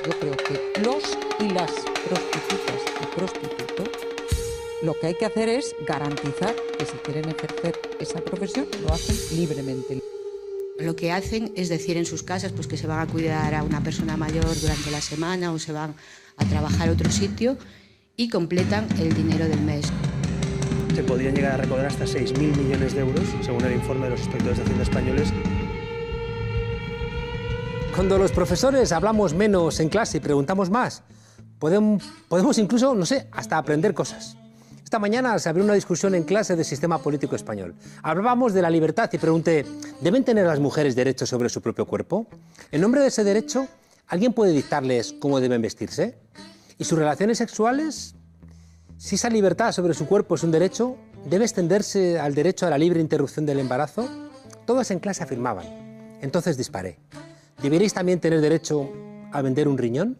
Yo creo que los y las prostitutas y prostitutos, lo que hay que hacer es garantizar que si quieren ejercer esa profesión, lo hacen libremente. Lo que hacen es decir en sus casas pues que se van a cuidar a una persona mayor durante la semana o se van a trabajar a otro sitio y completan el dinero del mes. Se podrían llegar a recaudar hasta 6.000 millones de euros, según el informe de los inspectores de Hacienda españoles. Cuando los profesores hablamos menos en clase y preguntamos más, podemos incluso, no sé, hasta aprender cosas. Esta mañana se abrió una discusión en clase del sistema político español. Hablábamos de la libertad y pregunté, ¿deben tener las mujeres derechos sobre su propio cuerpo? En nombre de ese derecho, ¿alguien puede dictarles cómo deben vestirse? ¿Y sus relaciones sexuales? Si esa libertad sobre su cuerpo es un derecho, ¿debe extenderse al derecho a la libre interrupción del embarazo? Todos en clase afirmaban. Entonces disparé. ¿Deberéis también tener derecho a vender un riñón?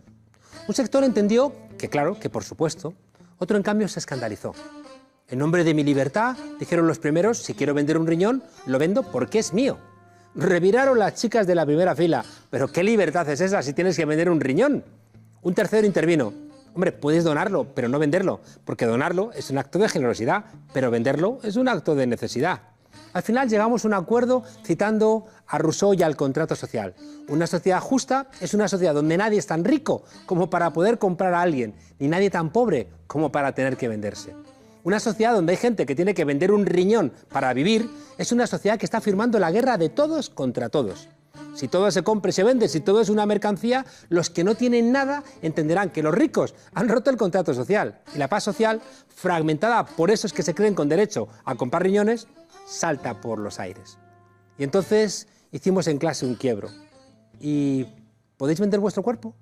Un sector entendió que claro, que por supuesto. Otro, en cambio, se escandalizó. En nombre de mi libertad, dijeron los primeros, si quiero vender un riñón, lo vendo porque es mío. Reviraron las chicas de la primera fila. ¿Pero qué libertad es esa si tienes que vender un riñón? Un tercero intervino. Hombre, puedes donarlo, pero no venderlo, porque donarlo es un acto de generosidad, pero venderlo es un acto de necesidad. Al final llegamos a un acuerdo citando a Rousseau y al contrato social. Una sociedad justa es una sociedad donde nadie es tan rico como para poder comprar a alguien, ni nadie tan pobre como para tener que venderse. Una sociedad donde hay gente que tiene que vender un riñón para vivir es una sociedad que está firmando la guerra de todos contra todos. Si todo se compra y se vende, si todo es una mercancía, los que no tienen nada entenderán que los ricos han roto el contrato social y la paz social, fragmentada por esos que se creen con derecho a comprar riñones, salta por los aires. Y entonces hicimos en clase un quiebro. ¿Y podéis vender vuestro cuerpo?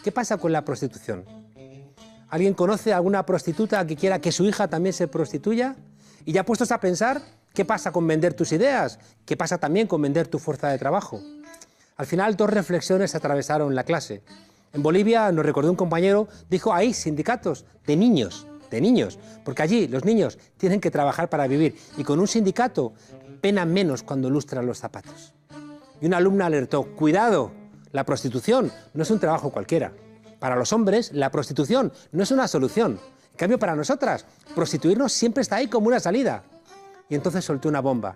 ¿Qué pasa con la prostitución? ¿Alguien conoce a alguna prostituta que quiera que su hija también se prostituya? Y ya puestos a pensar, ¿qué pasa con vender tus ideas? ¿Qué pasa también con vender tu fuerza de trabajo? Al final, dos reflexiones atravesaron la clase. En Bolivia, nos recordó un compañero, dijo, hay sindicatos de niños, porque allí los niños tienen que trabajar para vivir y con un sindicato penan menos cuando lustran los zapatos. Y una alumna alertó, cuidado, la prostitución no es un trabajo cualquiera. Para los hombres, la prostitución no es una solución. En cambio, para nosotras, prostituirnos siempre está ahí como una salida. Y entonces solté una bomba.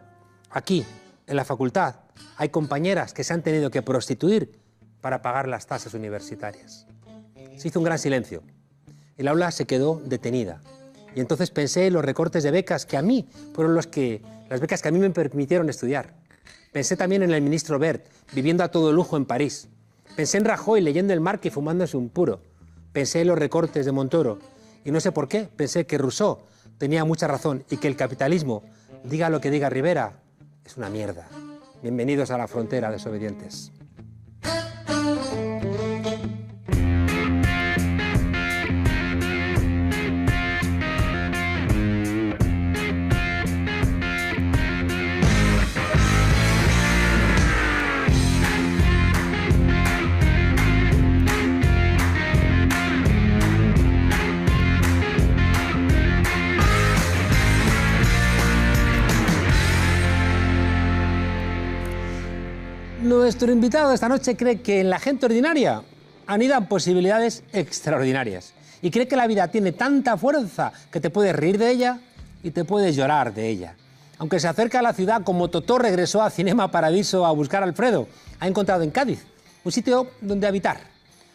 Aquí, en la facultad, hay compañeras que se han tenido que prostituir para pagar las tasas universitarias. Se hizo un gran silencio. El aula se quedó detenida. Y entonces pensé en los recortes de becas que a mí fueron las becas que a mí me permitieron estudiar. Pensé también en el ministro Wert, viviendo a todo lujo en París. Pensé en Rajoy leyendo el Marca y fumándose un puro. Pensé en los recortes de Montoro. Y no sé por qué, pensé que Rousseau tenía mucha razón y que el capitalismo, diga lo que diga Rivera, es una mierda. Bienvenidos a la frontera, desobedientes. Nuestro invitado esta noche cree que en la gente ordinaria anidan posibilidades extraordinarias y cree que la vida tiene tanta fuerza que te puedes reír de ella y te puedes llorar de ella. Aunque se acerca a la ciudad como Totó regresó a Cinema Paradiso a buscar a Alfredo, ha encontrado en Cádiz un sitio donde habitar.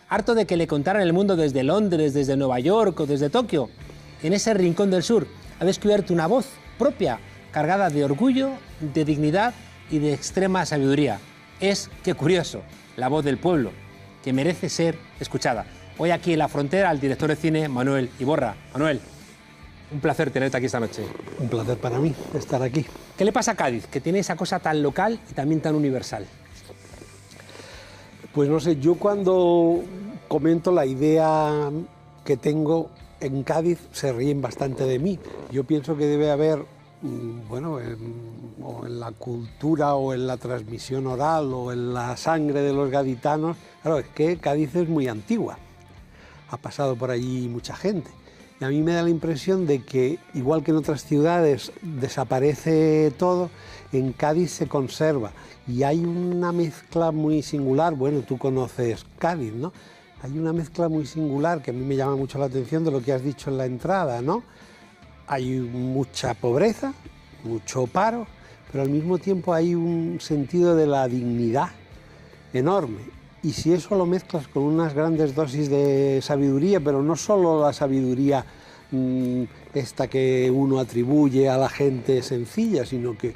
Harto de que le contaran el mundo desde Londres, desde Nueva York o desde Tokio, en ese rincón del sur ha descubierto una voz propia, cargada de orgullo, de dignidad y de extrema sabiduría. Es, qué curioso, la voz del pueblo, que merece ser escuchada. Hoy aquí en la frontera, el director de cine, Manuel Iborra. Manuel, un placer tenerte aquí esta noche. Un placer para mí estar aquí. ¿Qué le pasa a Cádiz, que tiene esa cosa tan local y también tan universal? Pues no sé, yo cuando comento la idea que tengo en Cádiz, se ríen bastante de mí. Yo pienso que debe haber, bueno, o en la cultura o en la transmisión oral o en la sangre de los gaditanos, claro, es que Cádiz es muy antigua, ha pasado por allí mucha gente. Y a mí me da la impresión de que, igual que en otras ciudades desaparece todo, en Cádiz se conserva. Y hay una mezcla muy singular, bueno, tú conoces Cádiz, ¿no? hay una mezcla muy singular que a mí me llama mucho la atención de lo que has dicho en la entrada, ¿no? Hay mucha pobreza, mucho paro, pero al mismo tiempo hay un sentido de la dignidad enorme. Y si eso lo mezclas con unas grandes dosis de sabiduría, pero no solo la sabiduría esta que uno atribuye a la gente sencilla, sino que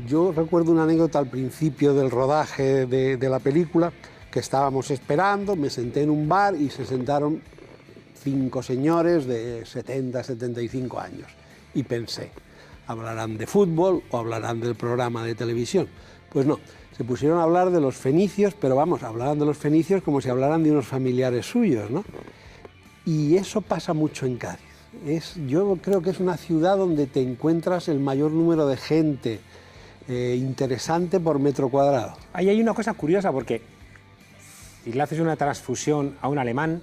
yo recuerdo una anécdota al principio del rodaje de la película, que estábamos esperando, me senté en un bar y se sentaron 5 señores de 70, 75 años. Y pensé, ¿hablarán de fútbol o hablarán del programa de televisión? Pues no, se pusieron a hablar de los fenicios, pero vamos, hablaban de los fenicios como si hablaran de unos familiares suyos, ¿no? Y eso pasa mucho en Cádiz. Yo creo que es una ciudad donde te encuentras el mayor número de gente interesante por metro cuadrado. Ahí hay una cosa curiosa, porque si le haces una transfusión a un alemán,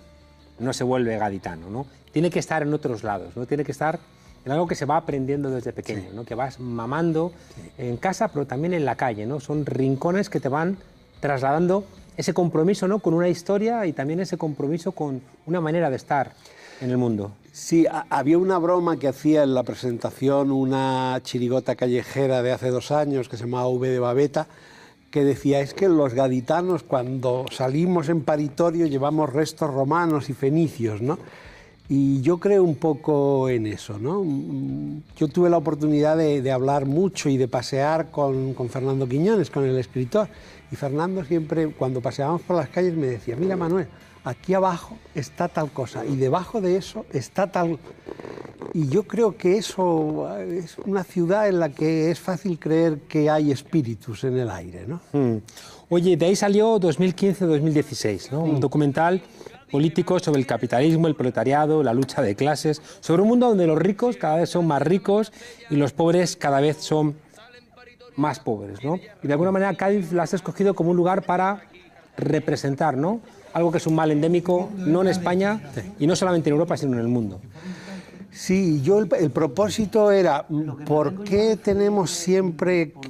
no se vuelve gaditano, ¿no? Tiene que estar en otros lados, ¿no? Tiene que estar en algo que se va aprendiendo desde pequeño, ¿no? Que vas mamando en casa, pero también en la calle, ¿no? Son rincones que te van trasladando ese compromiso, ¿no? Con una historia y también ese compromiso con una manera de estar en el mundo. Sí, había una broma que hacía en la presentación una chirigota callejera de hace 2 años que se llamaba V de Babeta, que decía, es que los gaditanos cuando salimos en paritorio llevamos restos romanos y fenicios, ¿no? Y yo creo un poco en eso, ¿no? Yo tuve la oportunidad de hablar mucho y de pasear con Fernando Quiñones, con el escritor, y Fernando siempre, cuando paseábamos por las calles, me decía, mira Manuel, aquí abajo está tal cosa y debajo de eso está tal... Y yo creo que eso es una ciudad en la que es fácil creer que hay espíritus en el aire, ¿no? Oye, de ahí salió 2015-2016, ¿no? Un documental político sobre el capitalismo, el proletariado, la lucha de clases, sobre un mundo donde los ricos cada vez son más ricos y los pobres cada vez son más pobres, ¿no? Y de alguna manera Cádiz la has escogido como un lugar para representar, ¿no? Algo que es un mal endémico, no en España y no solamente en Europa, sino en el mundo. Sí, el propósito era, ¿por qué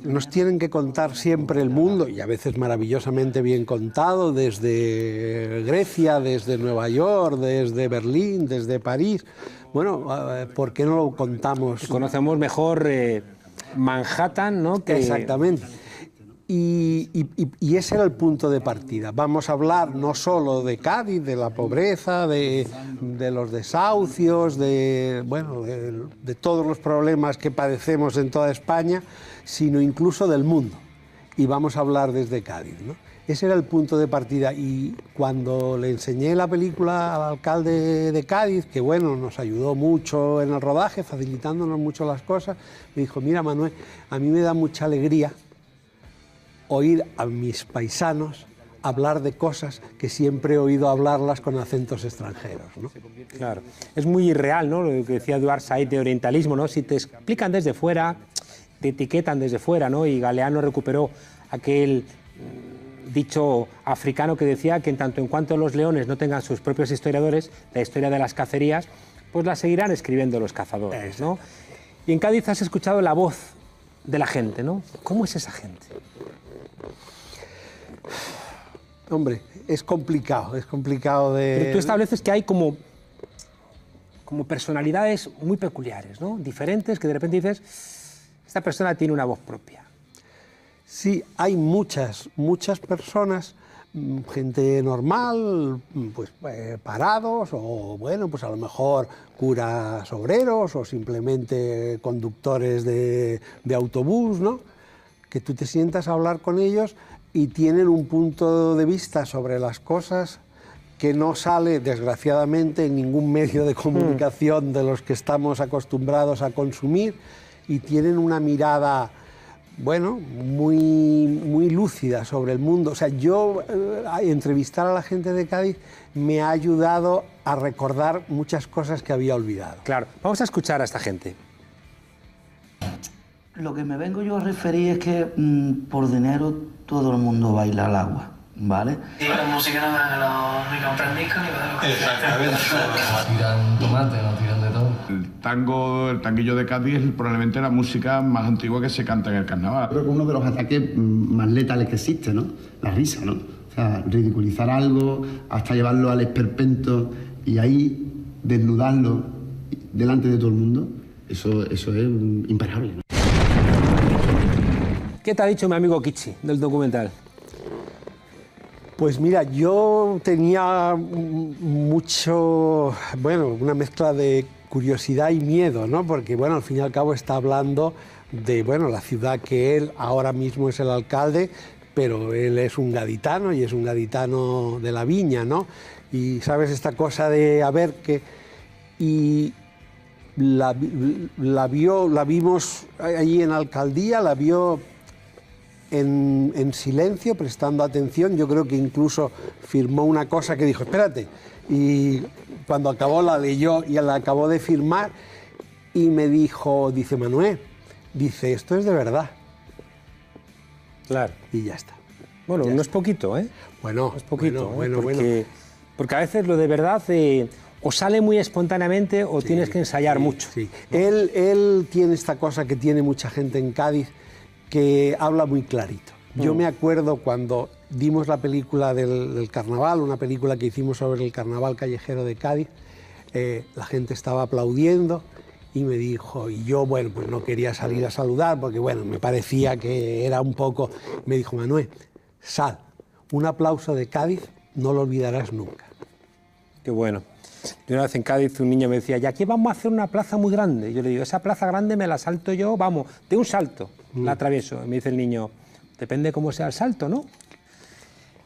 nos tienen que contar siempre el mundo? Y a veces maravillosamente bien contado, desde Grecia, desde Nueva York, desde Berlín, desde París. Bueno, ¿por qué no lo contamos? Conocemos mejor Manhattan, ¿no? Exactamente. Y ese era el punto de partida. Vamos a hablar no solo de Cádiz, de la pobreza, de los desahucios, de todos los problemas que padecemos en toda España, sino incluso del mundo. Y vamos a hablar desde Cádiz, ¿no? Ese era el punto de partida. Y cuando le enseñé la película al alcalde de Cádiz, que bueno, nos ayudó mucho en el rodaje, facilitándonos mucho las cosas, me dijo, mira Manuel, a mí me da mucha alegría oír a mis paisanos hablar de cosas que siempre he oído hablarlas con acentos extranjeros, ¿no? Claro, es muy irreal, ¿no? Lo que decía Eduard Said de orientalismo, ¿no? Si te explican desde fuera, te etiquetan desde fuera, ¿no? Y Galeano recuperó aquel dicho africano que decía que en tanto en cuanto los leones no tengan sus propios historiadores, la historia de las cacerías, pues la seguirán escribiendo los cazadores, ¿no? Y en Cádiz has escuchado la voz de la gente, ¿no? ¿Cómo es esa gente? Hombre, es complicado de... Pero tú estableces que hay como personalidades muy peculiares, ¿no? Diferentes, que de repente dices, esta persona tiene una voz propia. Sí, hay muchas personas, gente normal, pues parados, o bueno, pues a lo mejor curas obreros, o simplemente conductores de autobús, ¿no? Que tú te sientas a hablar con ellos y tienen un punto de vista sobre las cosas que no sale, desgraciadamente, en ningún medio de comunicación de los que estamos acostumbrados a consumir, y tienen una mirada, bueno, muy lúcida sobre el mundo. O sea, yo entrevistar a la gente de Cádiz me ha ayudado a recordar muchas cosas que había olvidado. Claro, vamos a escuchar a esta gente. Lo que me vengo yo a referir es que por dinero todo el mundo baila al agua, ¿vale? Y la música no ni compran discos ni va a Exactamente. Tiran tomate, no tiran de todo. El tanguillo de Cádiz es probablemente la música más antigua que se canta en el carnaval. Creo que es uno de los ataques más letales que existe, ¿no? La risa, ¿no? O sea, ridiculizar algo hasta llevarlo al esperpento y ahí desnudarlo delante de todo el mundo, eso es imparable, ¿no? ¿Qué te ha dicho mi amigo Kichi del documental? Pues mira, yo tenía mucho, bueno, una mezcla de curiosidad y miedo, ¿no? Porque, bueno, al fin y al cabo está hablando de, bueno, la ciudad que él ahora mismo es el alcalde, pero él es un gaditano y es un gaditano de la Viña, ¿no? Y sabes esta cosa de, a ver, que... Y la vimos allí en la alcaldía, la vio en silencio, prestando atención. Yo creo que incluso firmó una cosa que dijo, espérate, y cuando acabó la leyó y la acabó de firmar y me dijo, dice Manuel, dice, esto es de verdad. Claro. Y ya está. Bueno, ya no está. es poquito, ¿eh? Bueno, no es poquito, bueno, porque a veces lo de verdad o sale muy espontáneamente o tienes que ensayar mucho. Sí. Él tiene esta cosa que tiene mucha gente en Cádiz, que habla muy clarito. Yo me acuerdo cuando dimos la película del carnaval, una película que hicimos sobre el carnaval callejero de Cádiz, la gente estaba aplaudiendo y me dijo, y yo, bueno, pues no quería salir a saludar porque, bueno, me parecía que era un poco... Me dijo, Manuel, sal, un aplauso de Cádiz no lo olvidarás nunca. Qué bueno. Yo una vez en Cádiz un niño me decía, y aquí vamos a hacer una plaza muy grande. Y yo le digo, esa plaza grande me la salto yo, vamos, de un salto, la atravieso. Y me dice el niño, depende cómo sea el salto, ¿no?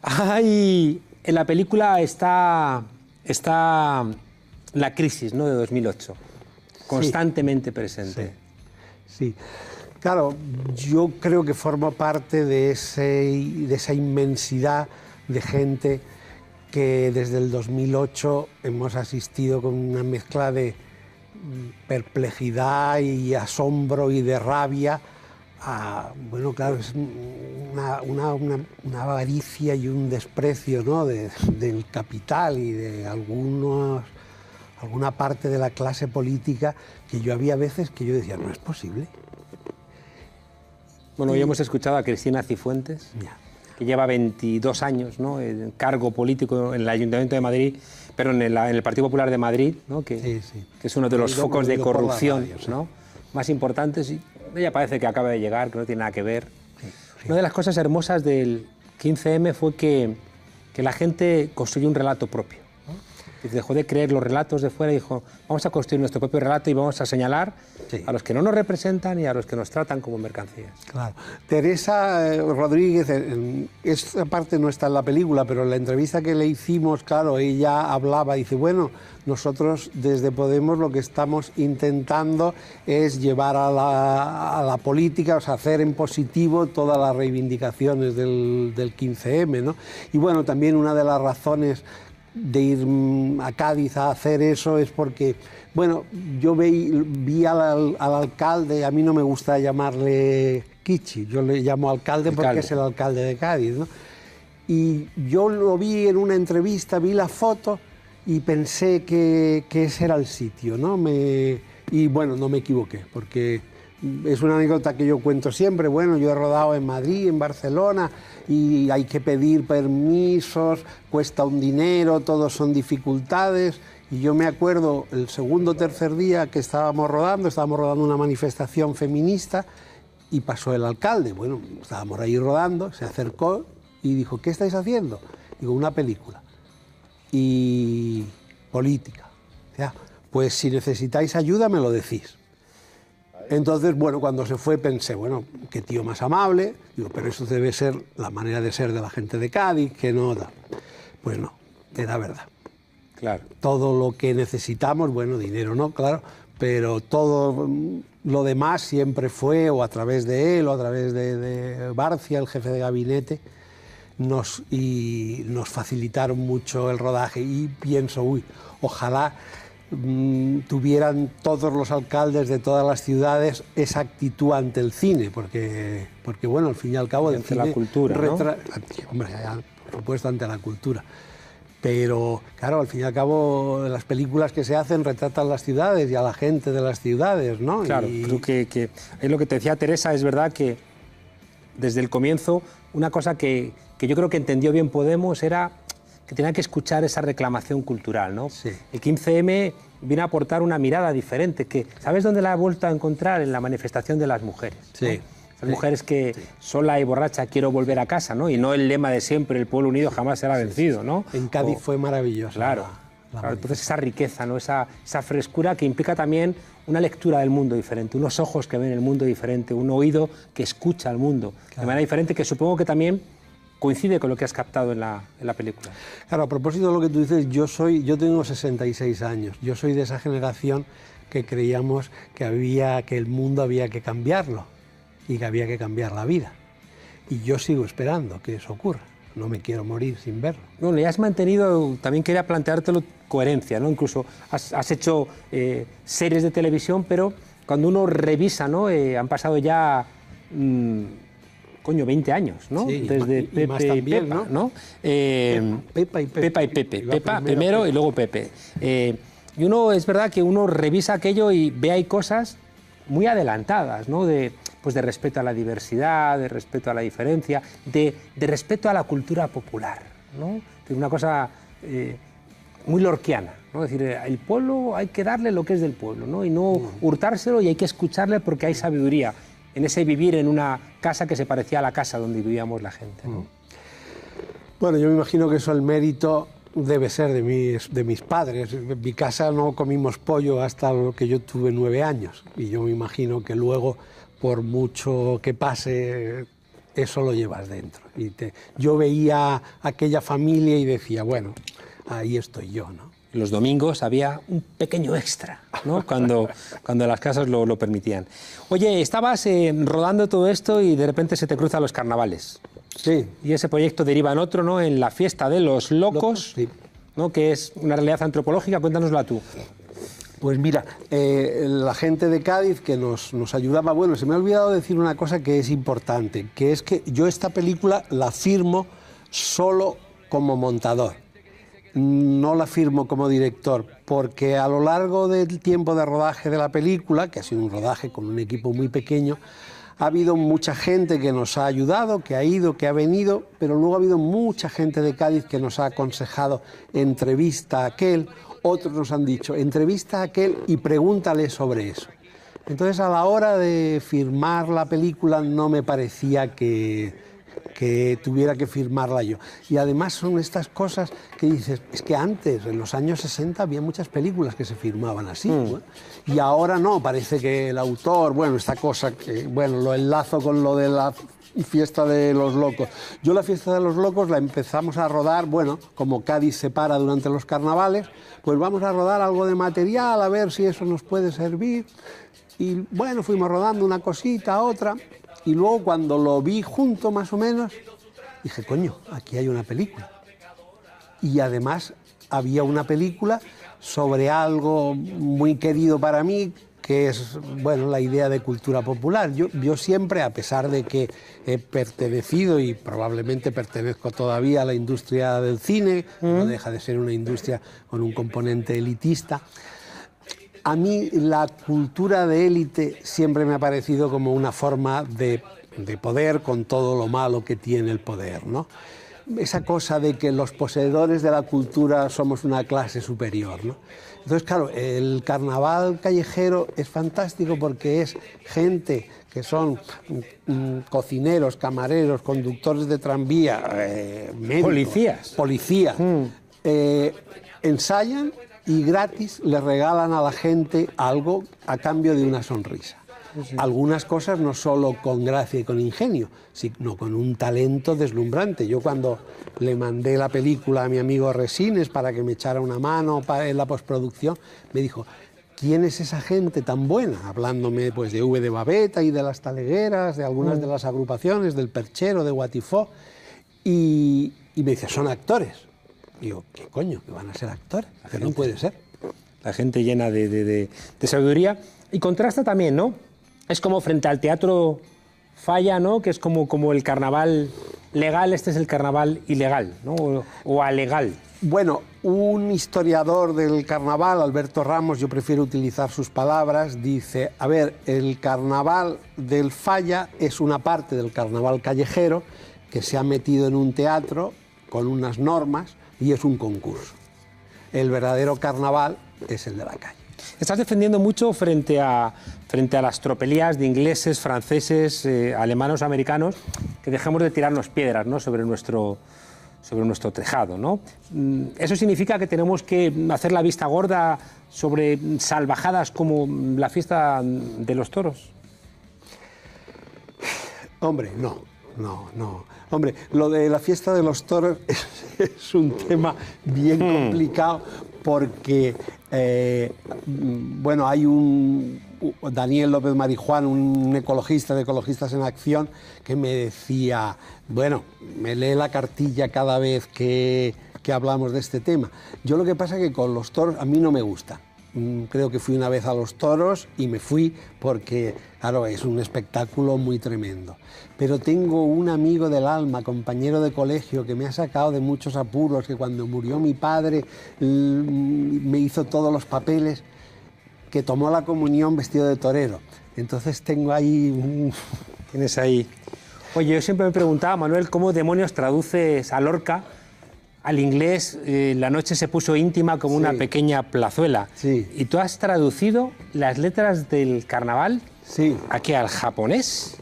Ay, en la película está la crisis, ¿no?, de 2008, constantemente presente. Sí. Claro, yo creo que forma parte de esa inmensidad de gente que desde el 2008 hemos asistido con una mezcla de perplejidad y asombro y de rabia a, bueno, claro, es una avaricia y un desprecio, ¿no?, del capital y de alguna parte de la clase política que yo había veces que yo decía, no es posible. Bueno, hoy hemos escuchado a Cristina Cifuentes, que lleva 22 años, ¿no?, en cargo político en el Ayuntamiento de Madrid, pero en el Partido Popular de Madrid, ¿no?, que es uno de los focos de corrupción, ¿no?, más importantes. Y ella parece que acaba de llegar, que no tiene nada que ver. Una de las cosas hermosas del 15M fue que la gente construyó un relato propio, ¿no? Y dejó de creer los relatos de fuera y dijo, vamos a construir nuestro propio relato y vamos a señalar a los que no nos representan y a los que nos tratan como mercancías. Claro. Teresa Rodríguez, esta parte no está en la película, pero en la entrevista que le hicimos, claro, ella hablaba, dice, bueno, nosotros desde Podemos lo que estamos intentando es llevar a la política, o sea, hacer en positivo todas las reivindicaciones del 15M, ¿no? Y bueno, también una de las razones de ir a Cádiz a hacer eso es porque, bueno, yo vi al alcalde, a mí no me gusta llamarle Kichi, yo le llamo alcalde porque es el alcalde de Cádiz, ¿no? Y yo lo vi en una entrevista, vi la foto y pensé que ese era el sitio, ¿no? Y bueno, no me equivoqué, porque es una anécdota que yo cuento siempre. Bueno, yo he rodado en Madrid, en Barcelona, y hay que pedir permisos, cuesta un dinero, todos son dificultades. Y yo me acuerdo el segundo o tercer día que estábamos rodando una manifestación feminista y pasó el alcalde. Bueno, estábamos ahí rodando, se acercó y dijo, ¿qué estáis haciendo? Digo, una película y política. O sea, pues si necesitáis ayuda me lo decís. Entonces, bueno, cuando se fue pensé, bueno, qué tío más amable, digo, pero eso debe ser la manera de ser de la gente de Cádiz, que no da. Pues no, era verdad. Claro. Todo lo que necesitamos, bueno, dinero no, claro, pero todo lo demás siempre fue, o a través de él, o a través de Barcia, el jefe de gabinete, nos facilitaron mucho el rodaje. Y pienso, ojalá tuvieran todos los alcaldes de todas las ciudades esa actitud ante el cine, porque bueno, al fin y al cabo el cine... Ante la cultura, ¿no? Hombre, por supuesto, ante la cultura. Pero, claro, al fin y al cabo las películas que se hacen retratan las ciudades y a la gente de las ciudades, ¿no? Claro, creo que es lo que te decía Teresa, es verdad que desde el comienzo, una cosa que yo creo que entendió bien Podemos era que tenía que escuchar esa reclamación cultural, ¿no? Sí. El 15M vino a aportar una mirada diferente, que ¿sabes dónde la he vuelto a encontrar? En la manifestación de las mujeres. Sí. ¿no? Esas mujeres que sola y borracha quiero volver a casa, ¿no? Y no el lema de siempre, el pueblo unido jamás será vencido, ¿no? En Cádiz fue maravilloso. Claro. Claro, entonces esa riqueza, ¿no? esa frescura que implica también una lectura del mundo diferente, unos ojos que ven el mundo diferente, un oído que escucha al mundo de manera diferente, que supongo que también coincide con lo que has captado en la película. Claro, a propósito de lo que tú dices, yo tengo 66 años, yo soy de esa generación que creíamos que el mundo había que cambiarlo y que había que cambiar la vida. Y yo sigo esperando que eso ocurra. No me quiero morir sin verlo. Bueno, ya has mantenido, también quería planteártelo, coherencia, ¿no? Incluso has hecho series de televisión, pero cuando uno revisa, ¿no? Han pasado ya, 20 años, ¿no? Sí, desde y Pepe más también, y Pepa, ¿no? Pepa y Pepe. Iba Pepa primero Pepe. y luego Pepe. Y uno, es verdad que uno revisa aquello y ve ahí cosas muy adelantadas, ¿no? De respeto a la diversidad, de respeto a la diferencia, de respeto a la cultura popular, ¿no? De una cosa muy lorquiana, ¿no? Es decir, el pueblo hay que darle lo que es del pueblo, ¿no? Y no hurtárselo, y hay que escucharle porque hay sabiduría en ese vivir en una casa que se parecía a la casa donde vivíamos la gente, ¿no? Bueno, yo me imagino que eso el mérito debe ser de mis padres. En mi casa no comimos pollo hasta lo que yo tuve 9 años, y yo me imagino que luego, por mucho que pase, eso lo llevas dentro. Yo veía aquella familia y decía, bueno, ahí estoy yo, ¿no? Los domingos había un pequeño extra, ¿no? cuando las casas lo permitían. Oye, estabas rodando todo esto y de repente se te cruzan los carnavales. Sí. Y ese proyecto deriva en otro, ¿no? En la fiesta de los locos, sí. ¿no? Que es una realidad antropológica. Cuéntanosla tú. Pues mira, la gente de Cádiz que nos ayudaba, bueno, se me ha olvidado decir una cosa que es importante, que es que yo esta película la firmo solo como montador, no la firmo como director, porque a lo largo del tiempo de rodaje de la película, que ha sido un rodaje con un equipo muy pequeño, ha habido mucha gente que nos ha ayudado, que ha ido, que ha venido, pero luego ha habido mucha gente de Cádiz que nos ha aconsejado, entrevista a aquel. Otros nos han dicho, entrevista a aquel y pregúntale sobre eso. Entonces, a la hora de firmar la película no me parecía que tuviera que firmarla yo. Y además son estas cosas que dices, es que antes, en los años 60, había muchas películas que se firmaban así, ¿no? Y ahora no, parece que el autor, bueno, esta cosa que, bueno, lo enlazo con lo de la fiesta de los locos. Yo la fiesta de los locos la empezamos a rodar, bueno, como Cádiz se para durante los carnavales, pues vamos a rodar algo de material, a ver si eso nos puede servir. Y bueno, fuimos rodando una cosita, otra, y luego cuando lo vi junto más o menos, dije, coño, aquí hay una película. Y además había una película sobre algo muy querido para mí, que es, bueno, la idea de cultura popular. Yo siempre, a pesar de que he pertenecido y probablemente pertenezco todavía a la industria del cine, no deja de ser una industria con un componente elitista, a mí la cultura de élite siempre me ha parecido como una forma de poder con todo lo malo que tiene el poder, ¿no? Esa cosa de que los poseedores de la cultura somos una clase superior, ¿no? Entonces, claro, el carnaval callejero es fantástico porque es gente que son cocineros, camareros, conductores de tranvía, médicos, policías, ensayan y gratis le regalan a la gente algo a cambio de una sonrisa. Algunas cosas no solo con gracia y con ingenio, sino con un talento deslumbrante. Yo cuando le mandé la película a mi amigo Resines para que me echara una mano en la postproducción, me dijo, ¿quién es esa gente tan buena? Hablándome pues de V de Babeta y de las Talegueras, de algunas de las agrupaciones, del Perchero, de Guatifó, y me dice, son actores. Digo, ¿qué coño? ¿Que van a ser actores? Que no puede ser. La gente llena de sabiduría. Y contrasta también, ¿no? Es como frente al teatro Falla, ¿no? Que es como el carnaval legal, este es el carnaval ilegal, ¿no? O alegal. Bueno, un historiador del carnaval, Alberto Ramos, yo prefiero utilizar sus palabras, dice, a ver, el carnaval del Falla es una parte del carnaval callejero que se ha metido en un teatro con unas normas y es un concurso. El verdadero carnaval es el de la calle. Estás defendiendo mucho frente a las tropelías de ingleses, franceses, alemanes, americanos, que dejemos de tirarnos piedras, ¿no?, sobre nuestro tejado, ¿no? ¿Eso significa que tenemos que hacer la vista gorda sobre salvajadas como la fiesta de los toros? Hombre, no. Hombre, lo de la fiesta de los toros es un tema bien complicado porque, bueno, hay Daniel López Marijuán, un ecologista de Ecologistas en Acción, que me decía, bueno, me lee la cartilla cada vez que hablamos de este tema. Yo lo que pasa es que con los toros a mí no me gusta. Creo que fui una vez a los toros y me fui porque, claro, es un espectáculo muy tremendo. Pero tengo un amigo del alma, compañero de colegio, que me ha sacado de muchos apuros, que cuando murió mi padre me hizo todos los papeles, que tomó la comunión vestido de torero. Entonces tengo ahí... Tienes ahí... Oye, yo siempre me preguntaba, Manuel, ¿cómo demonios traduces a Lorca al inglés? La noche se puso íntima como una pequeña plazuela. Sí. ¿Y tú has traducido las letras del carnaval? Sí. ¿A qué? ¿Al japonés?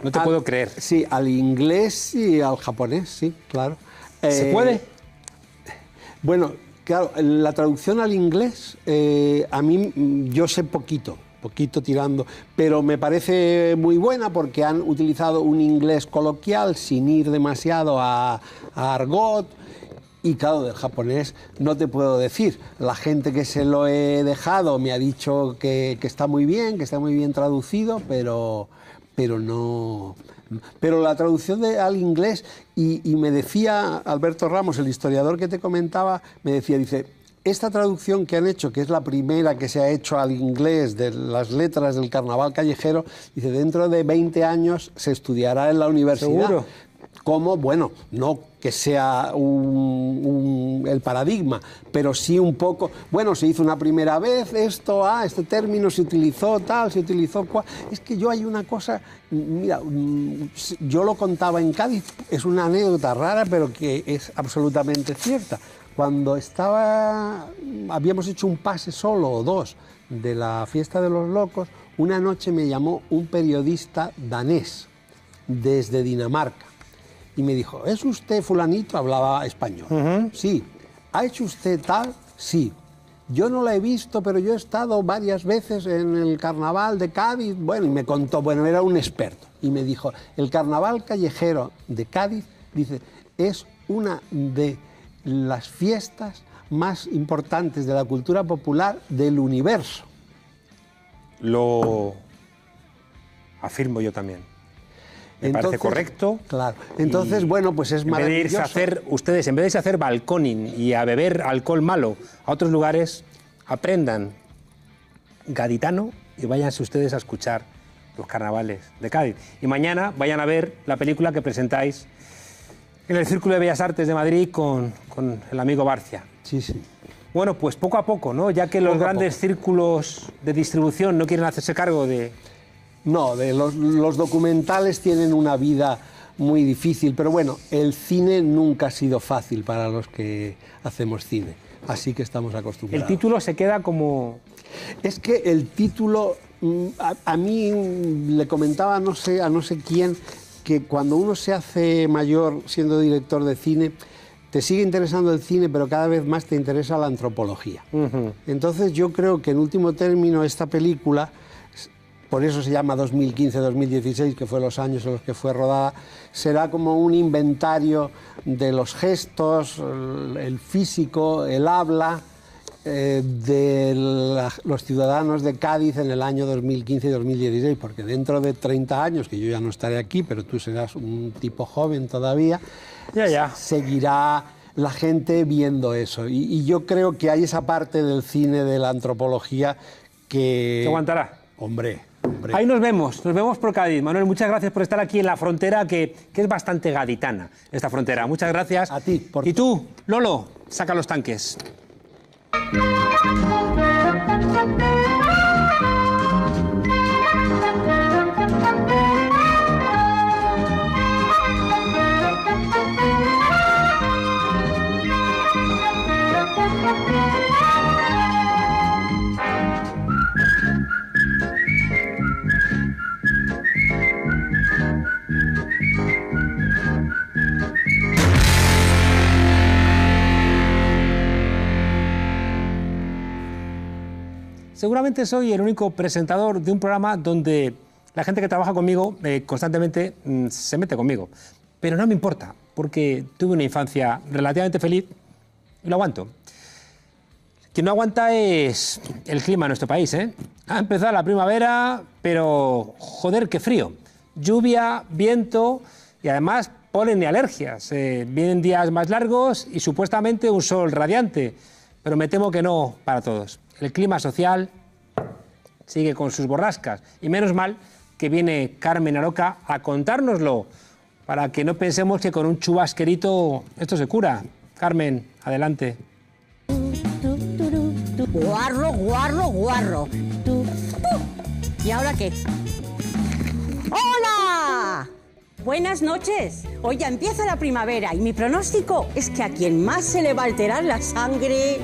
No te puedo creer. Sí, al inglés y al japonés, sí, claro. ¿Se puede? Bueno, claro, la traducción al inglés, a mí, yo sé poquito tirando, pero me parece muy buena porque han utilizado un inglés coloquial sin ir demasiado a argot. Y claro, del japonés no te puedo decir. La gente que se lo he dejado me ha dicho que está muy bien traducido, pero no... Pero la traducción al inglés, y me decía Alberto Ramos, el historiador que te comentaba, me decía, dice, esta traducción que han hecho, que es la primera que se ha hecho al inglés de las letras del carnaval callejero, dice, dentro de 20 años se estudiará en la universidad. ¿Seguro? Como, bueno, no que sea el paradigma, pero sí un poco, bueno, se hizo una primera vez esto, este término se utilizó tal, se utilizó cual. Es que yo hay una cosa, mira, yo lo contaba en Cádiz, es una anécdota rara, pero que es absolutamente cierta. Cuando habíamos hecho un pase solo o dos de la fiesta de los locos, una noche me llamó un periodista danés desde Dinamarca. Y me dijo, ¿es usted fulanito? Hablaba español. Sí. ¿Ha hecho usted tal? Sí. Yo no la he visto, pero yo he estado varias veces en el carnaval de Cádiz. Bueno, y me contó, bueno, era un experto. Y me dijo, el carnaval callejero de Cádiz, dice, es una de las fiestas más importantes de la cultura popular del universo. Lo afirmo yo también. Me parece correcto. Claro. Entonces, bueno, pues es maravilloso. Ustedes, en vez de irse a hacer balconing y a beber alcohol malo a otros lugares, aprendan gaditano y váyanse ustedes a escuchar los carnavales de Cádiz. Y mañana vayan a ver la película que presentáis en el Círculo de Bellas Artes de Madrid con el amigo Barcia. Sí, sí. Bueno, pues poco a poco, ¿no? Ya que los grandes círculos de distribución no quieren hacerse cargo de... No, los documentales tienen una vida muy difícil, pero bueno, el cine nunca ha sido fácil para los que hacemos cine, así que estamos acostumbrados. El título se queda como... Es que el título, a mí le comentaba a no sé quién, que cuando uno se hace mayor siendo director de cine, te sigue interesando el cine, pero cada vez más te interesa la antropología. Entonces yo creo que en último término esta película... Por eso se llama 2015-2016, que fue los años en los que fue rodada, será como un inventario de los gestos, el físico, el habla de los ciudadanos de Cádiz en el año 2015 y 2016, porque dentro de 30 años, que yo ya no estaré aquí, pero tú serás un tipo joven todavía, seguirá la gente viendo eso. Y yo creo que hay esa parte del cine, de la antropología, que... ¿Se aguantará? Hombre, Ahí nos vemos por Cádiz. Manuel, muchas gracias por estar aquí en la frontera, que es bastante gaditana, esta frontera. Muchas gracias. A ti. Y tú, Lolo, saca los tanques. Seguramente soy el único presentador de un programa donde la gente que trabaja conmigo constantemente se mete conmigo. Pero no me importa, porque tuve una infancia relativamente feliz y lo aguanto. Quien no aguanta es el clima en nuestro país, ¿eh? Ha empezado la primavera, pero joder, qué frío. Lluvia, viento y además polen y alergias. Vienen días más largos y supuestamente un sol radiante, pero me temo que no para todos. El clima social sigue con sus borrascas y menos mal que viene Carmen Aroca a contárnoslo para que no pensemos que con un chubasquerito esto se cura. Carmen, adelante. Guarro, guarro, guarro. ¿Y ahora qué? ¡Hola! Buenas noches. Hoy ya empieza la primavera y mi pronóstico es que a quien más se le va a alterar la sangre...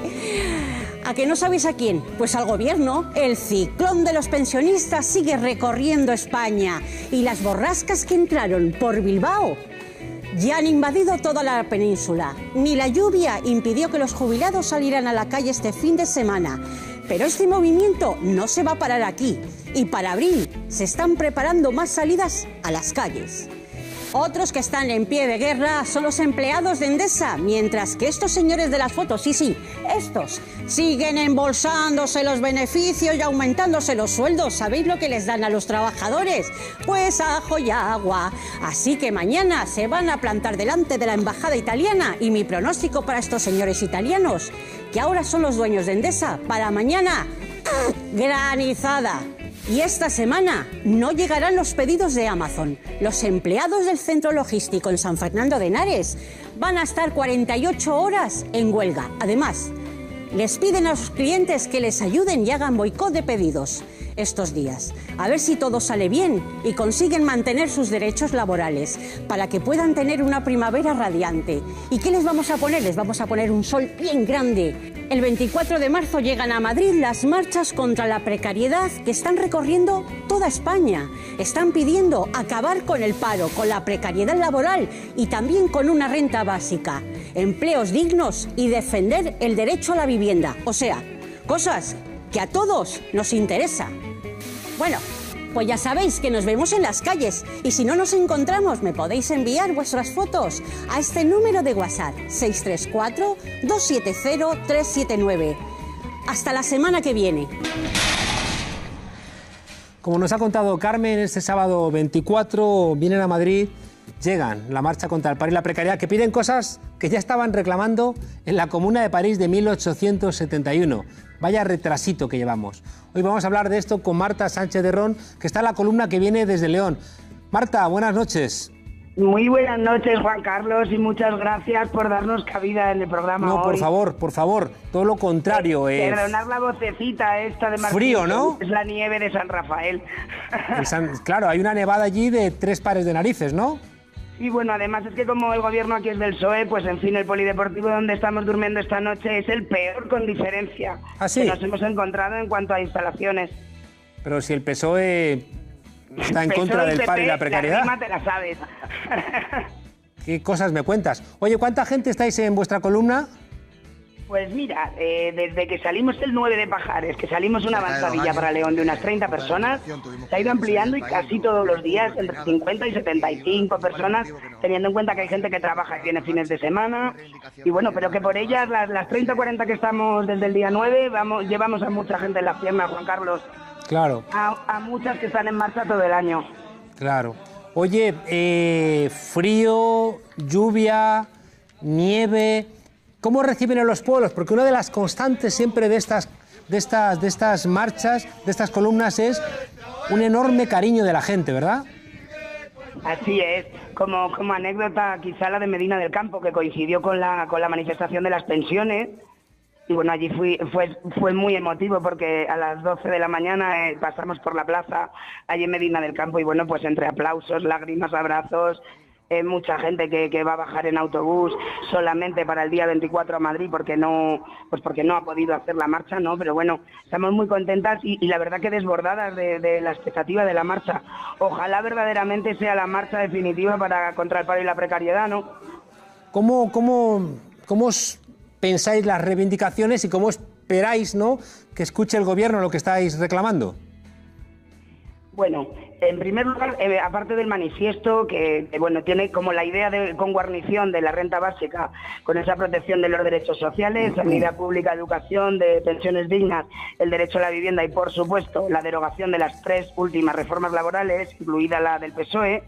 ¿A que no sabéis a quién? Pues al gobierno. El ciclón de los pensionistas sigue recorriendo España y las borrascas que entraron por Bilbao ya han invadido toda la península. Ni la lluvia impidió que los jubilados salieran a la calle este fin de semana. Pero este movimiento no se va a parar aquí y para abril se están preparando más salidas a las calles. Otros que están en pie de guerra son los empleados de Endesa, mientras que estos señores de las fotos, sí, estos, siguen embolsándose los beneficios y aumentándose los sueldos. ¿Sabéis lo que les dan a los trabajadores? Pues ajo y agua. Así que mañana se van a plantar delante de la embajada italiana y mi pronóstico para estos señores italianos, que ahora son los dueños de Endesa, para mañana, granizada. Y esta semana no llegarán los pedidos de Amazon. Los empleados del centro logístico en San Fernando de Henares van a estar 48 horas en huelga. Además, les piden a sus clientes que les ayuden y hagan boicot de pedidos estos días. A ver si todo sale bien y consiguen mantener sus derechos laborales para que puedan tener una primavera radiante. ¿Y qué les vamos a poner? Les vamos a poner un sol bien grande. El 24 de marzo llegan a Madrid las marchas contra la precariedad que están recorriendo toda España. Están pidiendo acabar con el paro, con la precariedad laboral y también con una renta básica, empleos dignos y defender el derecho a la vivienda. O sea, cosas que a todos nos interesa. Bueno, pues ya sabéis que nos vemos en las calles y si no nos encontramos me podéis enviar vuestras fotos a este número de WhatsApp 634-270-379. Hasta la semana que viene. Como nos ha contado Carmen, este sábado 24 vienen a Madrid, llegan la marcha contra el paro y la precariedad, que piden cosas que ya estaban reclamando en la Comuna de París de 1871. Vaya retrasito que llevamos. Hoy vamos a hablar de esto con Marta Sánchez de Ron, que está en la columna que viene desde León. Marta, buenas noches. Muy buenas noches, Juan Carlos, y muchas gracias por darnos cabida en el programa hoy. No, por favor, todo lo contrario. Perdonar la vocecita esta de Martín. Frío, ¿no? Es la nieve de San Rafael. Claro, hay una nevada allí de 3 pares de narices, ¿no? Y bueno, además es que como el gobierno aquí es del PSOE, pues en fin, el polideportivo donde estamos durmiendo esta noche es el peor con diferencia que nos hemos encontrado en cuanto a instalaciones. Pero si el PSOE está en contra del paro y la precariedad. La rima te la sabes. ¿Qué cosas me cuentas? Oye, ¿cuánta gente estáis en vuestra columna? Pues mira, desde que salimos el 9 de Pajares, que salimos una avanzadilla para León de unas 30 personas, se ha ido ampliando y casi todos los días entre 50 y 75 personas, teniendo en cuenta que hay gente que trabaja y tiene fines de semana. Y bueno, pero que por ellas, las 30 o 40 que estamos desde el día 9, llevamos a mucha gente en las piernas, Juan Carlos. Claro. A muchas que están en marcha todo el año. Claro. Oye, frío, lluvia, nieve... ¿Cómo reciben a los pueblos? Porque una de las constantes siempre de estas marchas, de estas columnas, es un enorme cariño de la gente, ¿verdad? Así es, como anécdota quizá la de Medina del Campo, que coincidió con la manifestación de las pensiones. Y bueno, allí fue muy emotivo porque a las 12 de la mañana pasamos por la plaza allí en Medina del Campo y bueno, pues entre aplausos, lágrimas, abrazos, mucha gente que va a bajar en autobús solamente para el día 24 a Madrid porque no ha podido hacer la marcha, ¿no? Pero bueno, estamos muy contentas y la verdad que desbordadas de la expectativa de la marcha. Ojalá verdaderamente sea la marcha definitiva contra el paro y la precariedad, ¿no? ¿Cómo os pensáis las reivindicaciones y cómo esperáis, ¿no?, que escuche el gobierno lo que estáis reclamando? Bueno, en primer lugar, aparte del manifiesto, que bueno, tiene como la idea con guarnición de la renta básica, con esa protección de los derechos sociales, sanidad pública, educación, de pensiones dignas, el derecho a la vivienda y, por supuesto, la derogación de las 3 últimas reformas laborales, incluida la del PSOE,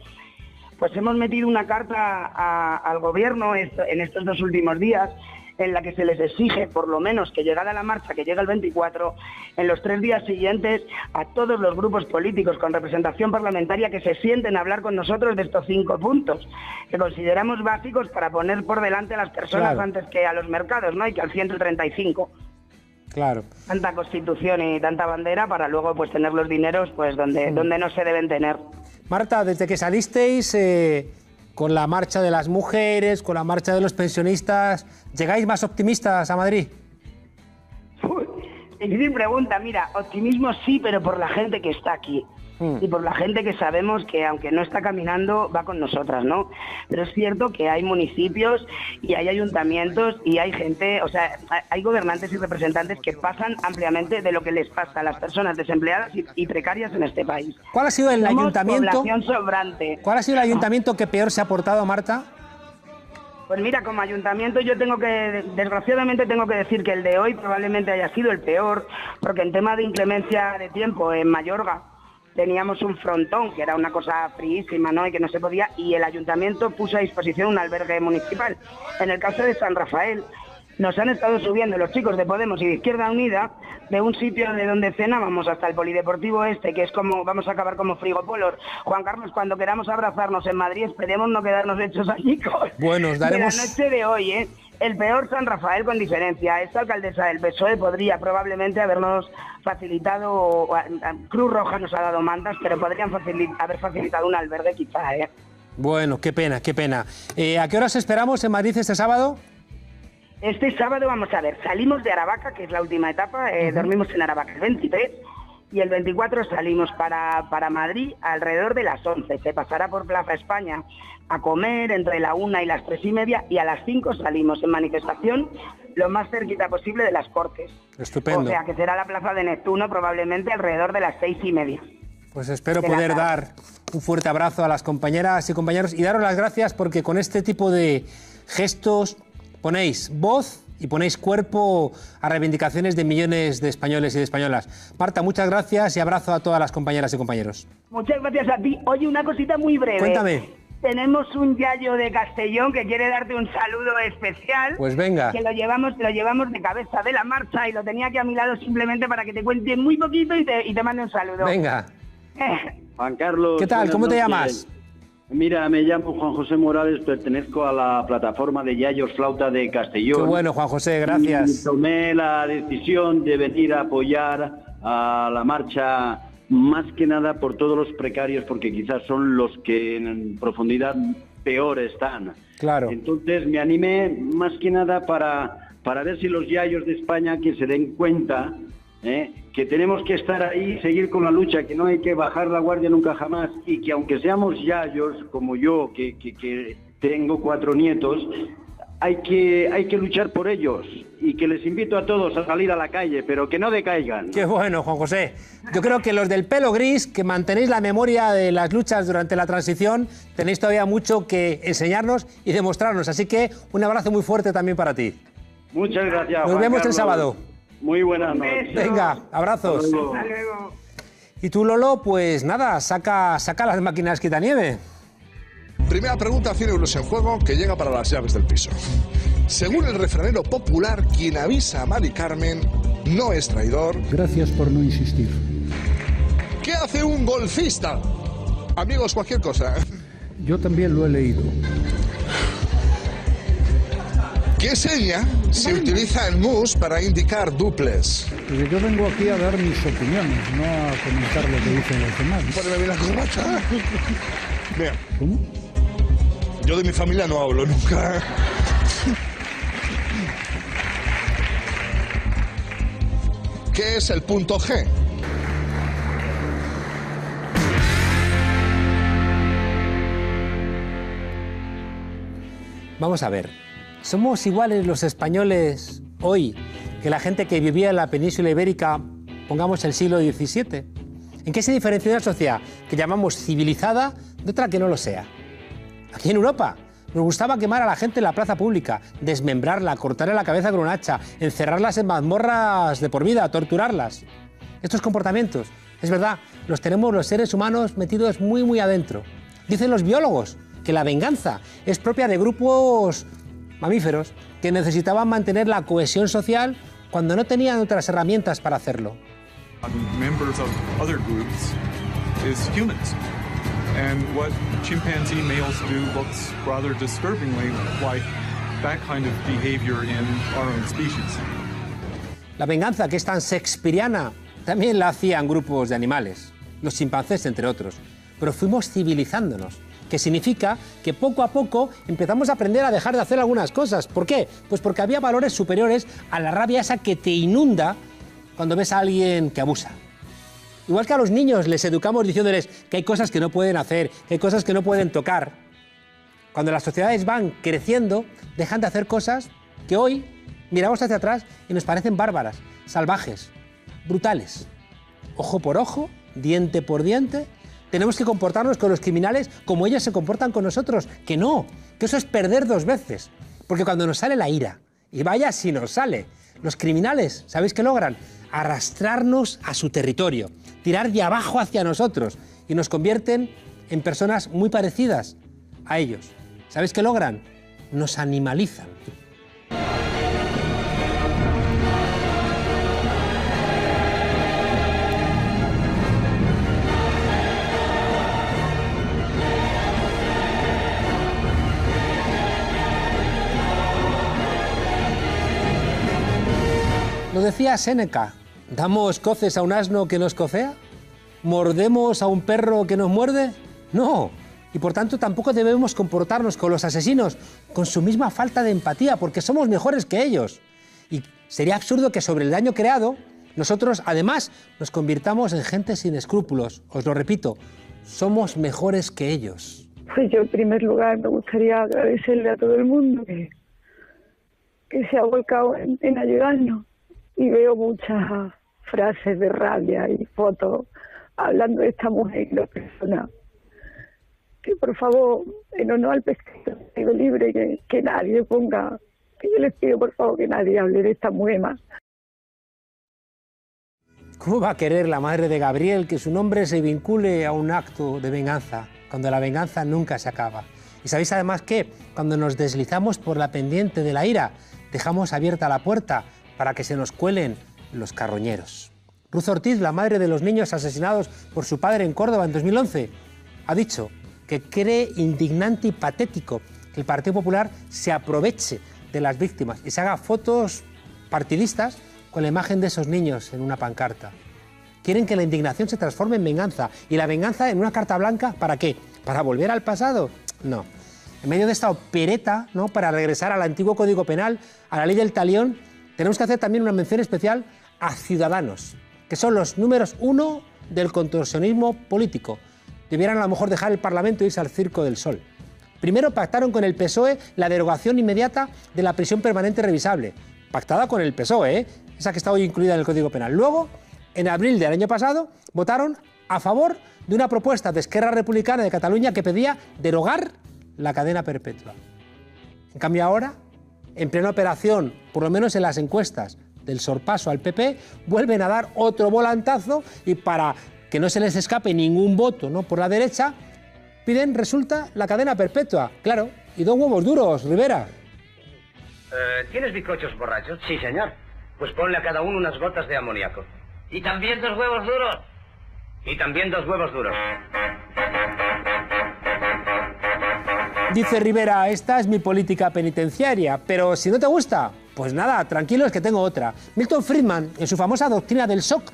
pues hemos metido una carta al gobierno en estos 2 últimos días, en la que se les exige, por lo menos, que llegada la marcha, que llega el 24, en los 3 días siguientes, a todos los grupos políticos con representación parlamentaria que se sienten a hablar con nosotros de estos 5 puntos, que consideramos básicos para poner por delante a las personas antes que a los mercados, ¿no? Y que al 135. Claro. Tanta constitución y tanta bandera para luego pues tener los dineros pues donde no se deben tener. Marta, desde que salisteis con la marcha de las mujeres, con la marcha de los pensionistas, ¿llegáis más optimistas a Madrid? Difícil pregunta, mira, optimismo sí, pero por la gente que está aquí. Y por la gente que sabemos que aunque no está caminando, va con nosotras, ¿no? Pero es cierto que hay municipios y hay ayuntamientos y hay gente, o sea, hay gobernantes y representantes que pasan ampliamente de lo que les pasa a las personas desempleadas y precarias en este país. ¿Cuál ha sido el ayuntamiento? Población sobrante. ¿Cuál ha sido el ayuntamiento que peor se ha portado, Marta? Pues mira, como ayuntamiento yo desgraciadamente tengo que decir que el de hoy probablemente haya sido el peor, porque en tema de inclemencia de tiempo en Mayorga teníamos un frontón, que era una cosa fríísima, ¿no? Y que no se podía, y el ayuntamiento puso a disposición un albergue municipal. En el caso de San Rafael, nos han estado subiendo los chicos de Podemos y de Izquierda Unida de un sitio de donde cenábamos hasta el polideportivo que es como, vamos a acabar como frigopolos. Juan Carlos, cuando queramos abrazarnos en Madrid, esperemos no quedarnos hechos añicos. Bueno, os daremos... De la noche de hoy, el peor San Rafael con diferencia. Esta alcaldesa del PSOE podría probablemente habernos facilitado, Cruz Roja nos ha dado mandas, pero podrían haber facilitado un albergue quizá, Bueno, qué pena, qué pena. ¿A qué horas esperamos en Madrid este sábado? Este sábado, vamos a ver, salimos de Aravaca, que es la última etapa, dormimos en Aravaca el 23, y el 24 salimos para Madrid alrededor de las 11. Se pasará por Plaza España a comer entre la 1 y las 3:30, y a las 5 salimos en manifestación lo más cerquita posible de las Cortes. Estupendo. O sea, que será la Plaza de Neptuno probablemente alrededor de las 6:30. Pues espero poder dar un fuerte abrazo a las compañeras y compañeros y daros las gracias porque con este tipo de gestos ponéis voz y ponéis cuerpo a reivindicaciones de millones de españoles y de españolas. Marta, muchas gracias y abrazo a todas las compañeras y compañeros. Muchas gracias a ti. Oye, una cosita muy breve. Cuéntame. Tenemos un yayo de Castellón que quiere darte un saludo especial. Pues venga. Que lo llevamos de cabeza de la marcha y lo tenía aquí a mi lado simplemente para que te cuente muy poquito y te mande un saludo. Venga. Juan Carlos. ¿Qué tal? ¿Cómo te llamas? Mira, me llamo Juan José Morales, pertenezco a la plataforma de Yayos Flauta de Castellón. Qué bueno, Juan José, gracias. Y tomé la decisión de venir a apoyar a la marcha, más que nada por todos los precarios, porque quizás son los que en profundidad peor están. Claro. Entonces me animé más que nada para ver si los Yayos de España que se den cuenta que tenemos que estar ahí, seguir con la lucha, que no hay que bajar la guardia nunca jamás, y que aunque seamos yayos, como yo, que tengo 4 nietos, hay que luchar por ellos, y que les invito a todos a salir a la calle, pero que no decaigan. Qué bueno, Juan José. Yo creo que los del pelo gris, que mantenéis la memoria de las luchas durante la transición, tenéis todavía mucho que enseñarnos y demostrarnos, así que un abrazo muy fuerte también para ti. Muchas gracias, Nos vemos el sábado. Muy buenas noches. Venga, abrazos. Hasta luego. Y tú, Lolo, pues nada, saca las máquinas quitanieve. Primera pregunta, 100 euros en juego, que llega para las llaves del piso. Según el refranero popular, quien avisa a Mari Carmen no es traidor. Gracias por no insistir. ¿Qué hace un golfista? Amigos, cualquier cosa. Yo también lo he leído. ¿Qué seña se utiliza en mus para indicar duples? Porque yo vengo aquí a dar mis opiniones, no a comentar lo que dicen los demás. Póneme bien la corbata. Mira. ¿Cómo? Yo de mi familia no hablo nunca. ¿Qué es el punto G? Vamos a ver, ¿somos iguales los españoles hoy que la gente que vivía en la península ibérica, pongamos el siglo XVII? ¿En qué se diferencia una sociedad que llamamos civilizada de otra que no lo sea? Aquí en Europa nos gustaba quemar a la gente en la plaza pública, desmembrarla, cortarle la cabeza con un hacha, encerrarlas en mazmorras de por vida, torturarlas. Estos comportamientos, es verdad, los tenemos los seres humanos metidos muy adentro. Dicen los biólogos que la venganza es propia de grupos mamíferos que necesitaban mantener la cohesión social cuando no tenían otras herramientas para hacerlo. Members of other groups is humans. And what chimpanzee males do looks rather disturbingly like that kind of behavior in our own species. La venganza, que es tan shakespeariana, también la hacían grupos de animales, los chimpancés entre otros, pero fuimos civilizándonos, que significa que poco a poco empezamos a aprender a dejar de hacer algunas cosas. ¿Por qué? Pues porque había valores superiores a la rabia esa que te inunda cuando ves a alguien que abusa. Igual que a los niños les educamos diciéndoles que hay cosas que no pueden hacer, que hay cosas que no pueden tocar. Cuando las sociedades van creciendo, dejan de hacer cosas que hoy miramos hacia atrás y nos parecen bárbaras, salvajes, brutales. Ojo por ojo, diente por diente. Tenemos que comportarnos con los criminales como ellos se comportan con nosotros. Que no, que eso es perder dos veces. Porque cuando nos sale la ira, y vaya si nos sale, los criminales, ¿sabéis qué logran? Arrastrarnos a su territorio, tirar de abajo hacia nosotros y nos convierten en personas muy parecidas a ellos. ¿Sabéis qué logran? Nos animalizan. Lo decía Séneca, ¿damos coces a un asno que nos cocea? ¿Mordemos a un perro que nos muerde? No, y por tanto tampoco debemos comportarnos con los asesinos con su misma falta de empatía, porque somos mejores que ellos. Y sería absurdo que sobre el daño creado, nosotros además nos convirtamos en gente sin escrúpulos. Os lo repito, somos mejores que ellos. Pues yo en primer lugar me gustaría agradecerle a todo el mundo que se ha volcado en ayudarnos. Y veo muchas frases de rabia y fotos hablando de esta mujer y la persona. Que por favor, en honor al pescado libre, que nadie ponga, que yo les pido por favor que nadie hable de esta mujer más. ¿Cómo va a querer la madre de Gabriel que su nombre se vincule a un acto de venganza, cuando la venganza nunca se acaba? Y sabéis además que cuando nos deslizamos por la pendiente de la ira, dejamos abierta la puerta para que se nos cuelen los carroñeros. Ruth Ortiz, la madre de los niños asesinados por su padre en Córdoba en 2011, ha dicho que cree indignante y patético que el Partido Popular se aproveche de las víctimas y se haga fotos partidistas con la imagen de esos niños en una pancarta. Quieren que la indignación se transforme en venganza y la venganza en una carta blanca, ¿para qué? ¿Para volver al pasado? No. En medio de esta opereta, ¿no?, para regresar al antiguo Código Penal, a la ley del talión, tenemos que hacer también una mención especial a Ciudadanos, que son los números 1 del contorsionismo político. Debieran a lo mejor dejar el Parlamento e irse al Circo del Sol. Primero pactaron con el PSOE la derogación inmediata de la prisión permanente revisable, pactada con el PSOE, esa que está hoy incluida en el Código Penal. Luego, en abril del año pasado, votaron a favor de una propuesta de Esquerra Republicana de Cataluña que pedía derogar la cadena perpetua. En cambio ahora, en plena operación, por lo menos en las encuestas del sorpaso al PP, vuelven a dar otro volantazo y para que no se les escape ningún voto, ¿no?, por la derecha, piden, resulta, la cadena perpetua. Claro, y 2 huevos duros, Rivera. ¿Tienes bizcochos borrachos? Sí, señor. Pues ponle a cada uno unas gotas de amoníaco. ¿Y también 2 huevos duros? Y también 2 huevos duros. Dice Rivera, esta es mi política penitenciaria, pero si no te gusta, pues nada, tranquilos que tengo otra. Milton Friedman, en su famosa doctrina del shock,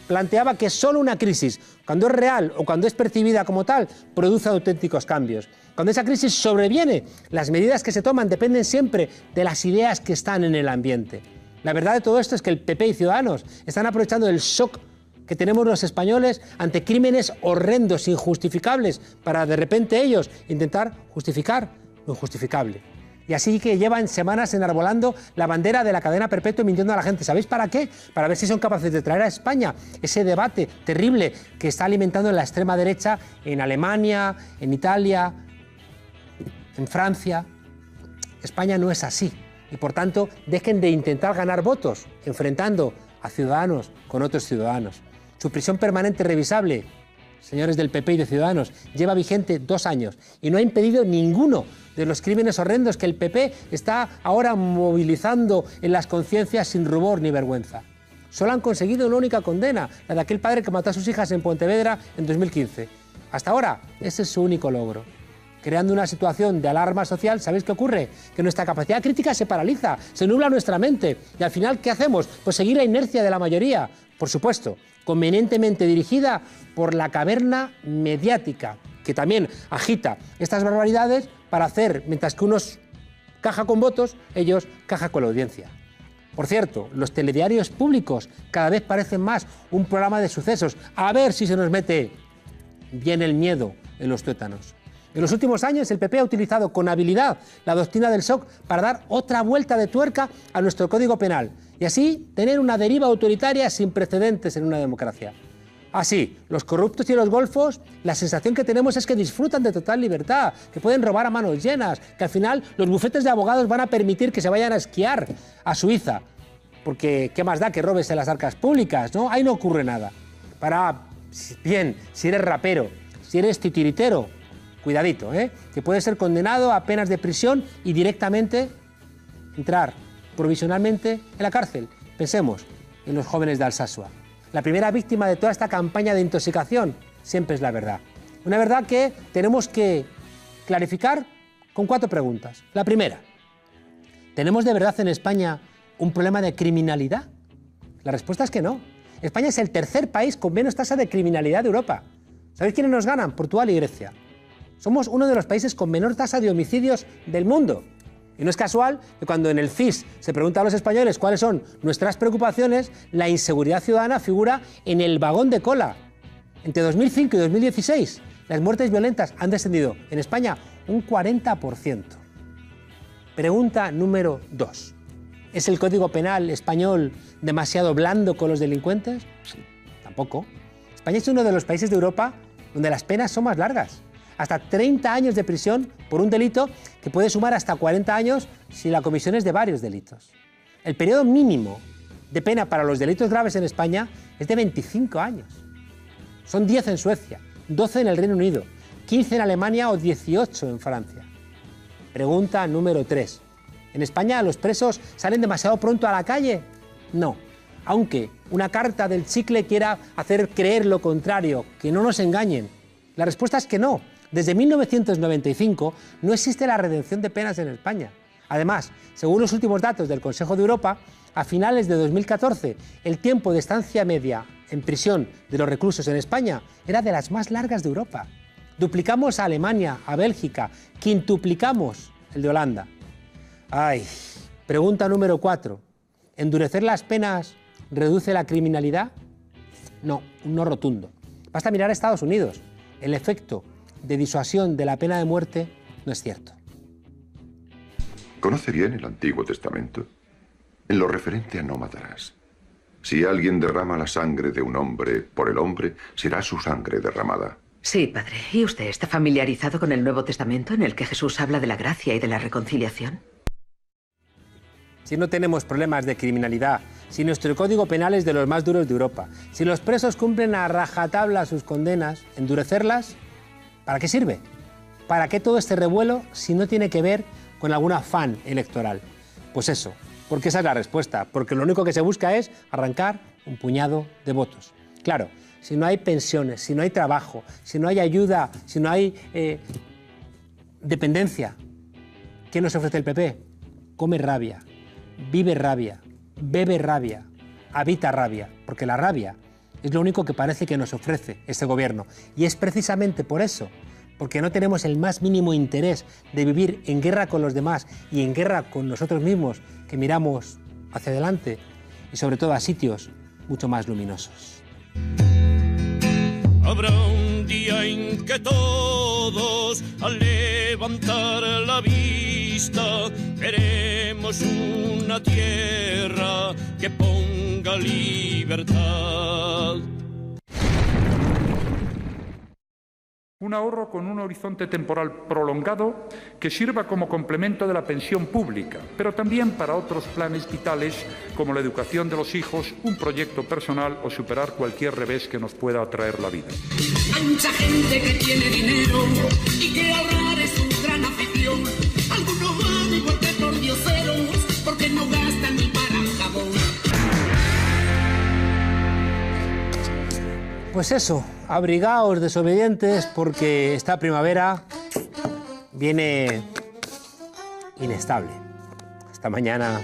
planteaba que solo una crisis, cuando es real o cuando es percibida como tal, produce auténticos cambios. Cuando esa crisis sobreviene, las medidas que se toman dependen siempre de las ideas que están en el ambiente. La verdad de todo esto es que el PP y Ciudadanos están aprovechando el shock que tenemos los españoles ante crímenes horrendos, injustificables, para de repente ellos intentar justificar lo injustificable. Y así que llevan semanas enarbolando la bandera de la cadena perpetua y mintiendo a la gente. ¿Sabéis para qué? Para ver si son capaces de traer a España ese debate terrible que está alimentando la extrema derecha en Alemania, en Italia, en Francia. España no es así. Y por tanto, dejen de intentar ganar votos enfrentando a ciudadanos con otros ciudadanos. Su prisión permanente revisable, señores del PP y de Ciudadanos, lleva vigente 2 años y no ha impedido ninguno de los crímenes horrendos que el PP está ahora movilizando en las conciencias sin rubor ni vergüenza. Solo han conseguido una única condena, la de aquel padre que mató a sus hijas en Pontevedra en 2015. Hasta ahora, ese es su único logro. Creando una situación de alarma social, ¿sabéis qué ocurre? Que nuestra capacidad crítica se paraliza, se nubla nuestra mente. Y al final, ¿qué hacemos? Pues seguir la inercia de la mayoría. Por supuesto, convenientemente dirigida por la caverna mediática, que también agita estas barbaridades para hacer, mientras que unos caja con votos, ellos caja con la audiencia. Por cierto, los telediarios públicos cada vez parecen más un programa de sucesos. A ver si se nos mete bien el miedo en los tuétanos. En los últimos años el PP ha utilizado con habilidad la doctrina del shock para dar otra vuelta de tuerca a nuestro Código Penal y así tener una deriva autoritaria sin precedentes en una democracia. Así, los corruptos y los golfos, la sensación que tenemos es que disfrutan de total libertad, que pueden robar a manos llenas, que al final los bufetes de abogados van a permitir que se vayan a esquiar a Suiza, porque qué más da que robes en las arcas públicas, ¿no? Ahí no ocurre nada. Bien, si eres rapero, si eres titiritero, cuidadito, que puede ser condenado a penas de prisión y directamente entrar provisionalmente en la cárcel. Pensemos en los jóvenes de Alsasua. La primera víctima de toda esta campaña de intoxicación siempre es la verdad. Una verdad que tenemos que clarificar con 4 preguntas. La primera, ¿tenemos de verdad en España un problema de criminalidad? La respuesta es que no. España es el tercer país con menos tasa de criminalidad de Europa. ¿Sabéis quiénes nos ganan? Portugal y Grecia. Somos uno de los países con menor tasa de homicidios del mundo. Y no es casual que cuando en el CIS se pregunta a los españoles cuáles son nuestras preocupaciones, la inseguridad ciudadana figura en el vagón de cola. Entre 2005 y 2016, las muertes violentas han descendido en España un 40%. Pregunta número 2. ¿Es el Código Penal español demasiado blando con los delincuentes? Tampoco. España es uno de los países de Europa donde las penas son más largas. Hasta 30 años de prisión por un delito que puede sumar hasta 40 años si la comisión es de varios delitos. El periodo mínimo de pena para los delitos graves en España es de 25 años. Son 10 en Suecia, 12 en el Reino Unido, 15 en Alemania o 18 en Francia. Pregunta número 3. ¿En España los presos salen demasiado pronto a la calle? No. Aunque una carta del chicle quiera hacer creer lo contrario, que no nos engañen. La respuesta es que no. Desde 1995 no existe la redención de penas en España. Además, según los últimos datos del Consejo de Europa, a finales de 2014 el tiempo de estancia media en prisión de los reclusos en España era de las más largas de Europa. Duplicamos a Alemania, a Bélgica, quintuplicamos el de Holanda. Pregunta número 4. ¿Endurecer las penas reduce la criminalidad? No, un no rotundo. Basta mirar a Estados Unidos. El efecto de disuasión de la pena de muerte no es cierto. ¿Conoce bien el Antiguo Testamento? En lo referente a no matarás. Si alguien derrama la sangre de un hombre por el hombre, será su sangre derramada. Sí, padre. ¿Y usted está familiarizado con el Nuevo Testamento en el que Jesús habla de la gracia y de la reconciliación? Si no tenemos problemas de criminalidad, si nuestro Código Penal es de los más duros de Europa, si los presos cumplen a rajatabla sus condenas, endurecerlas, ¿para qué sirve? ¿Para qué todo este revuelo si no tiene que ver con algún afán electoral? Pues eso, porque esa es la respuesta, porque lo único que se busca es arrancar un puñado de votos. Claro, si no hay pensiones, si no hay trabajo, si no hay ayuda, si no hay dependencia, ¿qué nos ofrece el PP? Come rabia, vive rabia, bebe rabia, habita rabia, porque la rabia es lo único que parece que nos ofrece este gobierno. Y es precisamente por eso, porque no tenemos el más mínimo interés de vivir en guerra con los demás y en guerra con nosotros mismos, que miramos hacia adelante y sobre todo a sitios mucho más luminosos. Habrá un día en que todos, al levantar la vista, veremos una tierra que ponga libertad. Un ahorro con un horizonte temporal prolongado que sirva como complemento de la pensión pública, pero también para otros planes vitales como la educación de los hijos, un proyecto personal o superar cualquier revés que nos pueda traer la vida. Hay mucha gente que tiene dinero y que ahorrar es su gran afición. Algunos van igual que por dioseros porque no gastan ni para jabón. Pues eso, abrigaos, desobedientes, porque esta primavera viene inestable. Esta mañana